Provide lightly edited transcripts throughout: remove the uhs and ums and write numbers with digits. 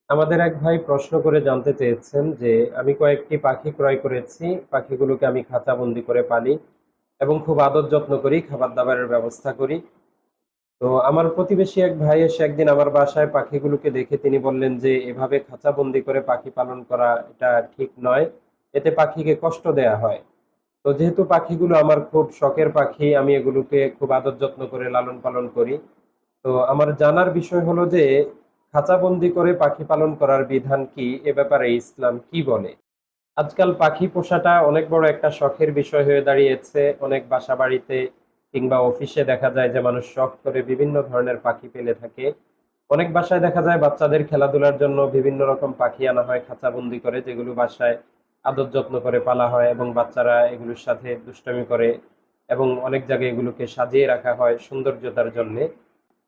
আমাদের এক ভাই প্রশ্ন করে জানতে চেয়েছেন যে আমি কয়েকটি পাখি ক্রয় করেছি। পাখিগুলোকে আমি খাঁচাবন্দি করে পালি এবং খুব আদর যত্ন করি, খাবার দাবারের ব্যবস্থা করি। তো আমার প্রতিবেশী এক ভাই এসে একদিন আমার বাসায় পাখিগুলোকে দেখে তিনি বললেন যে এভাবে খাঁচাবন্দি করে পাখি পালন করা এটা ঠিক নয়, এতে পাখিকে কষ্ট দেয়া হয়। তো যেহেতু পাখিগুলো আমার খুব শখের পাখি, আমি এগুলোকে খুব আদর যত্ন করে লালন পালন করি। তো আমার জানার বিষয় হলো যে খাঁচাবন্দি করে পাখি পালন করার বিধান কি, এ ব্যাপারে ইসলাম কি বলে। আজকাল পাখি পোষাটা অনেক বড় একটা শখের বিষয় হয়ে দাঁড়িয়েছে। অনেক বাসা বাড়িতে কিংবা অফিসে দেখা যায় যে মানুষ শখ করে বিভিন্ন ধরনের পাখি পেলে থাকে। অনেক বাসায় দেখা যায় বাচ্চাদের খেলাধুলার জন্য বিভিন্ন রকম পাখি আনা হয় খাঁচাবন্দি করে, যেগুলো বাসায় আদর যত্ন করে পালা হয় এবং বাচ্চারা এগুলোর সাথে দুষ্টামি করে এবং অনেক জায়গায় এগুলোকে সাজিয়ে রাখা হয় সৌন্দর্যতার জন্য।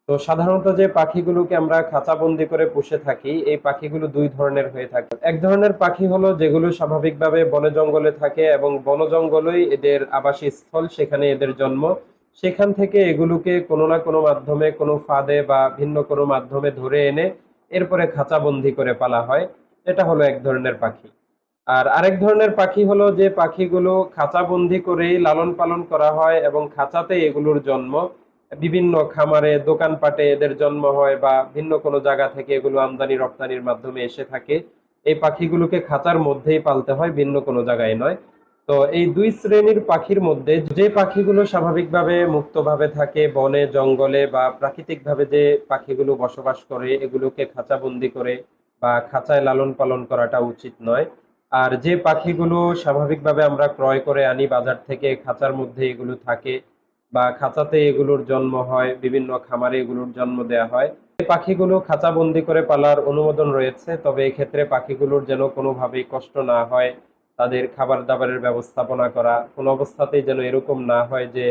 তো সাধারণত যে পাখিগুলোকে আমরা খাঁচাবন্দি করে পুষে থাকি, এই পাখিগুলো দুই ধরনের হয়ে থাকে। এক ধরনের পাখি হলো যেগুলো স্বাভাবিকভাবে বনে জঙ্গলে থাকে এবং বন জঙ্গলই এদের আবাসস্থল, সেখানে এদের জন্ম। সেখান থেকে এগুলোকে কোনো না কোনো মাধ্যমে, কোনো ফাঁদে বা ভিন্ন কোনো মাধ্যমে ধরে এনে এরপরে খাঁচাবন্দি করে পালা হয়। এটা হলো এক ধরনের পাখি। আর আরেক ধরনের পাখি হলো যে পাখিগুলো খাঁচাবন্দি করেই লালন পালন করা হয় এবং খাঁচাতে এগুলোর জন্ম। বিভিন্ন খামারে, দোকানপাটে এদের জন্ম হয় বা ভিন্ন কোনো জায়গা থেকে এগুলো আমদানি রপ্তানির মাধ্যমে এসে থাকে। এই পাখিগুলোকে খাঁচার মধ্যেই পালতে হয়, ভিন্ন কোনো জায়গায় নয়। তো এই দুই শ্রেণীর পাখির মধ্যে যে পাখিগুলো স্বাভাবিকভাবে মুক্তভাবে থাকে বনে জঙ্গলে বা প্রাকৃতিকভাবে, যে পাখিগুলো বসবাস করে, এগুলোকে খাঁচাবন্দি করে বা খাঁচায় লালন পালন করাটা উচিত নয়। আর যে পাখিগুলো স্বাভাবিকভাবে আমরা ক্রয় করে আনি বাজার থেকে, খাঁচার মধ্যে এগুলো থাকে বা খাঁচাতে এগুলোর জন্ম হয়, বিভিন্ন খামারে এগুলোর জন্ম দেয়া হয়, এই পাখিগুলো খাঁচাবন্দি করে পালার অনুমোদন রয়েছে। তবে এক্ষেত্রে পাখিগুলোর যেন কোনোভাবেই কষ্ট না হয়, তাদের খাবার দাবারের ব্যবস্থাপনা করা কোনো অবস্থাতেই যেন এরকম না হয় যে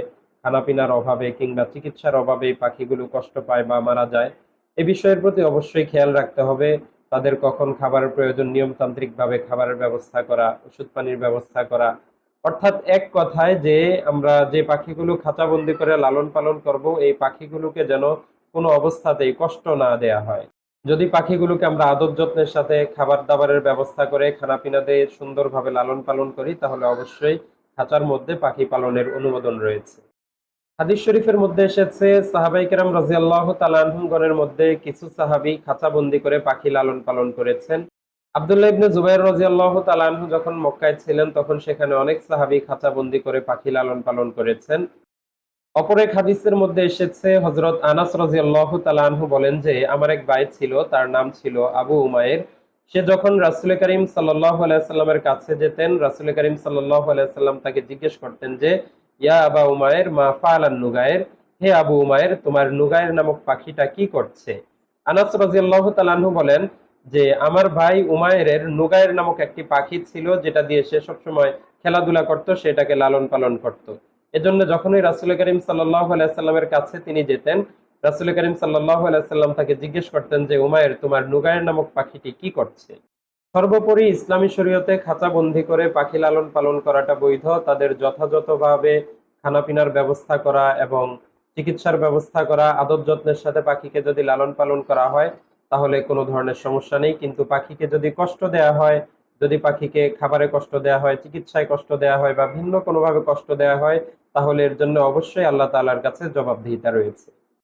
খানাপিনার অভাবে কিংবা চিকিৎসার অভাবে এই পাখিগুলো কষ্ট পায় বা মারা যায়। এ বিষয়ের প্রতি অবশ্যই খেয়াল রাখতে হবে। তাদের কখন খাবারের প্রয়োজন, নিয়মতান্ত্রিক ভাবে খাবারের ব্যবস্থা করা, ওষুধ পানির ব্যবস্থা করা। অর্থাৎ এক কথায় যে আমরা যে পাখিগুলো খাঁচাবন্দি করে লালন পালন করব, এই পাখিগুলোকে যেন কোনো অবস্থাতেই কষ্ট না দেয়া হয়। যদি পাখিগুলোকে আমরা আদর যত্নের সাথে খাবার দাবারের ব্যবস্থা করে খানাপিনা দিয়ে সুন্দরভাবে লালন পালন করি, তাহলে অবশ্যই খাঁচার মধ্যে পাখি পালনের অনুমোদন রয়েছে। হাদিস শরীফের মধ্যে এসেছে সাহাবাই কেরাম রাদিয়াল্লাহু তাআলা আনহুম গণের মধ্যে কিছু সাহাবী খাঁচাবন্দি করে পাখি লালন পালন করেছেন। আব্দুল্লাহ ইবনে জুবাইর রাদিয়াল্লাহু তাআলা আনহু যখন মক্কায় ছিলেন, তখন সেখানে অনেক সাহাবী খাঁচাবন্দি করে পাখি লালন পালন করেছেন। অপর এক হাদিসের মধ্যে এসেছে হযরত আনাস রাদিয়াল্লাহু তাআলা আনহু বলেন যে আমার এক ভাই ছিল, তার নাম ছিল আবু উমায়ের। সে যখন রাসূল করিম সাল্লাল্লাহু আলাইহি সাল্লামের কাছে যেতেন, রাসূল করিম সাল্লাল্লাহু আলাইহি সাল্লাম তাকে জিজ্ঞেস করতেন যে ইয়া আবা উমায়ের মা ফাআলান নুগায়ের, হে আবু উমায়ের, তোমার নুগায়ের নামক পাখিটা কি করছে। আনাস রাদিয়াল্লাহু তাআলা আনহু বলেন যে আমার ভাই উমায়েরের নুগায়ের নামক একটি পাখি ছিল, যেটা দিয়ে সে সবসময় খেলাধুলা করত, সেটাকে লালন পালন করত। এজন্য যখনই রাসূল করিম সাল্লাল্লাহু আলাইহি সাল্লামের কাছে তিনি যেতেন, রাসূল করিম সাল্লাল্লাহু আলাইহি সাল্লাম তাকে জিজ্ঞেস করতেন যে উমায়ের, তোমার নুগায়ের নামক পাখিটি কি করছে। সর্বোপরি ইসলামী শরীয়তে খাঁচাবন্দি করে পাখি লালন পালন করাটা বৈধ। তাদের যথাযথভাবে খানাপিনার ব্যবস্থা করা এবং চিকিৎসার ব্যবস্থা করা, আদর যত্নের সাথে পাখিকে যদি লালন পালন করা হয়, তাহলে কোনো ধরনের সমস্যা নেই। কিন্তু পাখিকে যদি কষ্ট দেয়া হয়, যদি পাখিকে খাবারে কষ্ট দেয়া হয়, চিকিৎসায় কষ্ট দেয়া হয় বা ভিন্ন কোনোভাবে কষ্ট দেয়া হয়, তাহলে এর জন্য অবশ্যই আল্লাহ তাআলার কাছে জবাবদিহিতা রয়েছে।